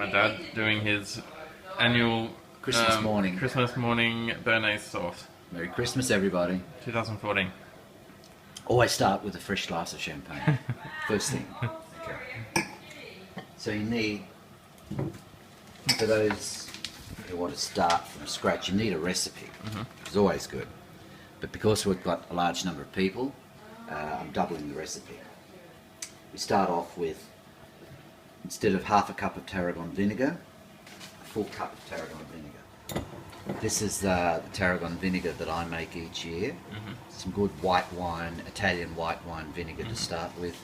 My dad doing his annual Christmas morning Bearnaise Sauce. Merry Christmas, everybody. 2014. Always start with a fresh glass of champagne. First thing. Okay. So you need, for those who want to start from scratch, you need a recipe. It's always good. But because we've got a large number of people, I'm doubling the recipe. We start off with, instead of half a cup of tarragon vinegar, a full cup of tarragon vinegar. This is the tarragon vinegar that I make each year. Some good white wine, Italian white wine vinegar to start with.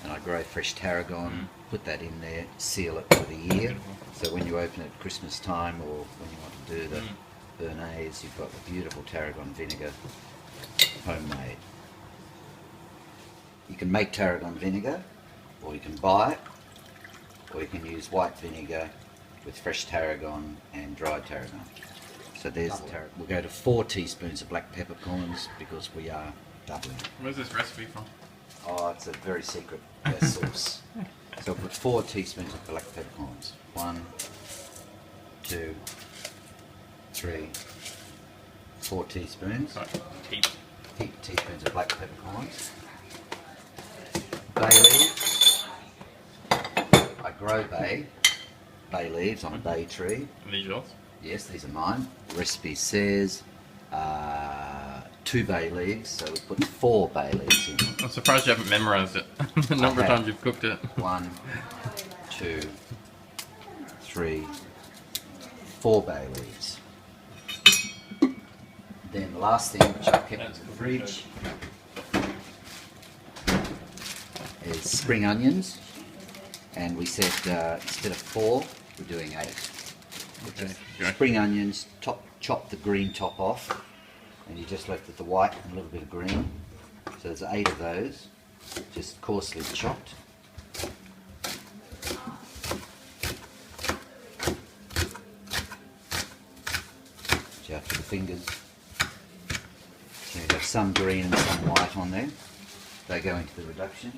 And I grow fresh tarragon, put that in there, seal it for the year. So when you open it at Christmas time or when you want to do the Bearnaise, you've got the beautiful tarragon vinegar, homemade. You can make tarragon vinegar, or you can buy it, or you can use white vinegar with fresh tarragon and dried tarragon. So there's the tarragon. We'll go to 4 teaspoons of black peppercorns because we are doubling. Where's this recipe from? Oh, it's a very secret sauce. So I'll put 4 teaspoons of black peppercorns. 1, 2, 3, 4 teaspoons. Sorry, Teaspoons of black peppercorns. Bay leaves. I grow bay leaves on a bay tree. Are these yours? Yes, these are mine. The recipe says 2 bay leaves, so we put 4 bay leaves in. I'm surprised you haven't memorised it. The number of times you've cooked it. 1, 2, 3, 4 bay leaves. Then the last thing, which I've kept in the fridge, is spring onions. And we said instead of 4, we're doing 8. Okay. Spring onions, chop the green top off, and you just left with the white and a little bit of green. So there's 8 of those, just coarsely chopped. Just with the fingers. So you have some green and some white on there. They go into the reduction.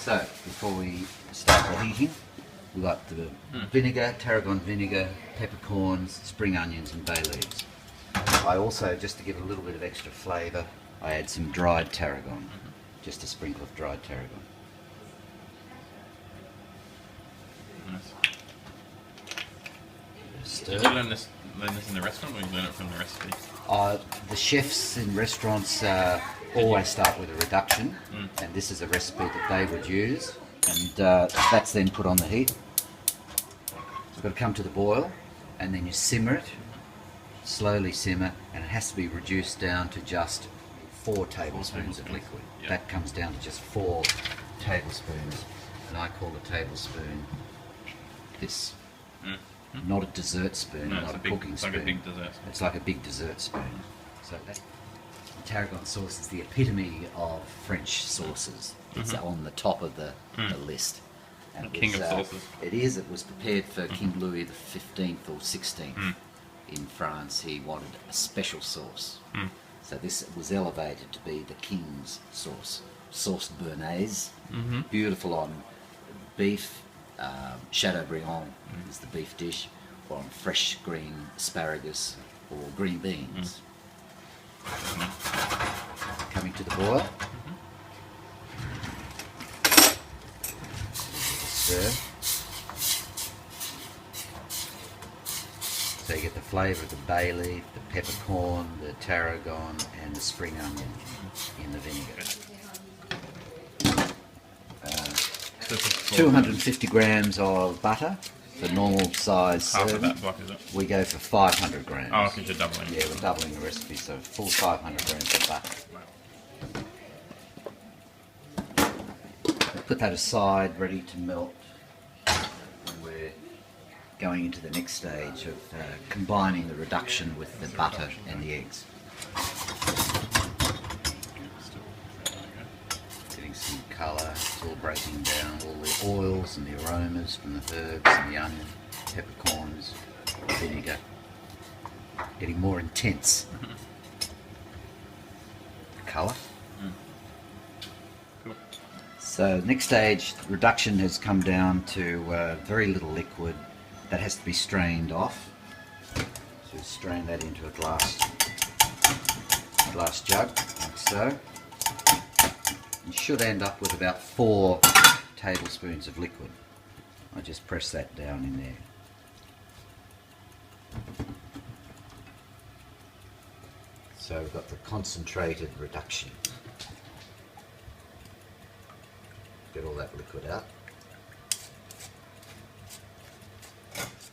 So, before we start the heating, we've got the vinegar, tarragon vinegar, peppercorns, spring onions and bay leaves. I also, just to give a little bit of extra flavour, I add some dried tarragon, just a sprinkle of dried tarragon. Nice. Stir. Did you learn this in the restaurant, or you learn it from the recipe? The chefs in restaurants always start with a reduction, and this is a recipe that they would use, and that's then put on the heat. So it's got to come to the boil, and then you simmer it, slowly simmer, and it has to be reduced down to just 4 tablespoons of liquid. Yeah. That comes down to just 4 tablespoons, and I call a tablespoon this. Not a dessert spoon, No, not a big, cooking it's spoon. like a big dessert. It's like a big dessert spoon. So that tarragon sauce is the epitome of French sauces. It's on the top of the list. And The king of sauces. It is. It was prepared for King Louis XV or XVI in France. He wanted a special sauce. So this was elevated to be the king's sauce. Sauce Bearnaise. Beautiful on beef. Chateaubriand is the beef dish, or on fresh green asparagus or green beans. Coming to the boil. Stir. So you get the flavour of the bay leaf, the peppercorn, the tarragon and the spring onion in the vinegar. 250 grams of butter for normal size Half of serving. that block, is it? We go for 500 grams. Oh, because you're doubling. Yeah, we're doubling the recipe, so full 500 grams of butter. Put that aside, ready to melt. And we're going into the next stage of combining the reduction with the butter and the eggs. Getting some colour, it's all breaking down, all the oils and the aromas from the herbs and the onion, peppercorns, vinegar. getting more intense. The colour. Cool. So next stage, reduction has come down to very little liquid that has to be strained off. So strain that into a glass jug, like so. You should end up with about 4 tablespoons of liquid. I just press that down in there. So we've got the concentrated reduction. Get all that liquid out.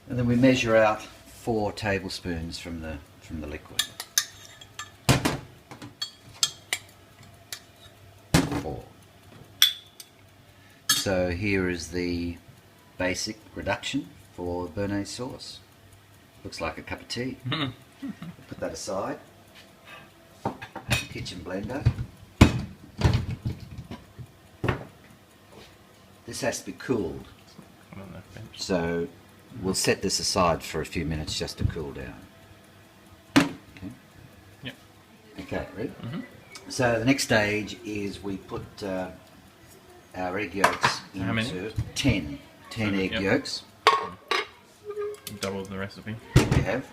And then we measure out 4 tablespoons from the liquid. 4. So here is the basic reduction for Bearnaise sauce. Looks like a cup of tea. Put that aside. Kitchen blender. This has to be cooled. On that bench. So we'll set this aside for a few minutes just to cool down. Okay. Yep. Okay, ready? Mm-hmm. So the next stage is we put our egg yolks How many? into 10 egg Yep. yolks. Double the recipe. We have.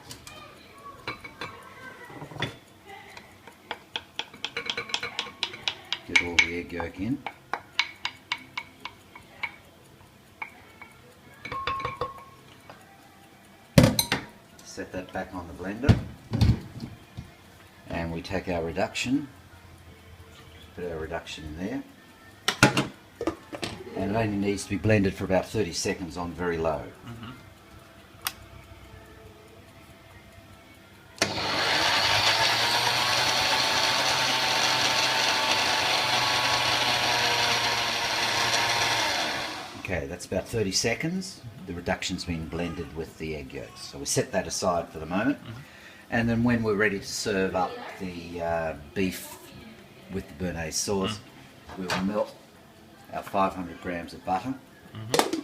Get all the egg yolk in. Set that back on the blender. And we take our reduction. Put our reduction in there. And it only needs to be blended for about 30 seconds on very low. Mm-hmm. Okay, that's about 30 seconds. The reduction's been blended with the egg yolks. So we set that aside for the moment. Mm-hmm. And then when we're ready to serve up the beef with the Bearnaise sauce, we will melt our 500 grams of butter. Mm-hmm.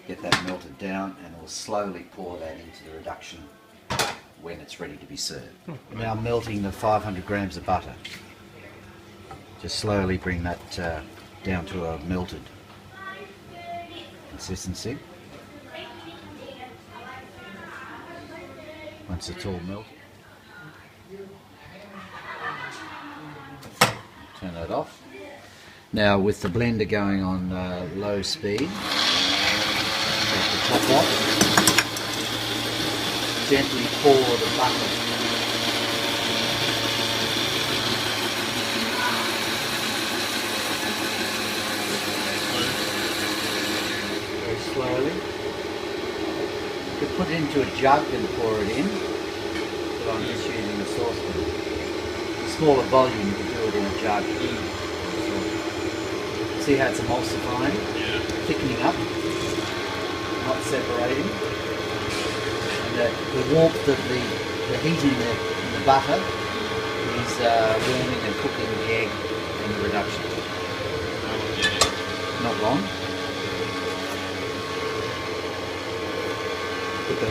Get that melted down, and we'll slowly pour that into the reduction when it's ready to be served. Now melting the 500 grams of butter. Just slowly bring that down to a melted consistency. Once it's all melted, turn that off. Now with the blender going on low speed, take the top off, gently pour the butter very slowly. You could put it into a jug and pour it in, but I'm just using a saucepan. Smaller volume, you can do it in a jug. See how it's emulsifying, Yeah. thickening up, not separating. And the warmth of the heat in the butter is warming and cooking the egg and the reduction. Not long. Put the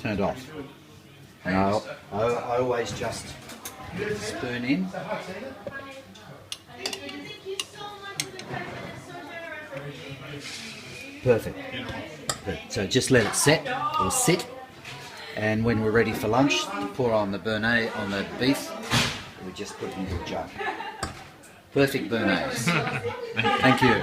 turned off. And I always just spoon in. Perfect. Good. So just let it set or sit, and when we're ready for lunch, pour on the Bearnaise on the beef. We just put it into a jug. Perfect Bearnaise. Thank you.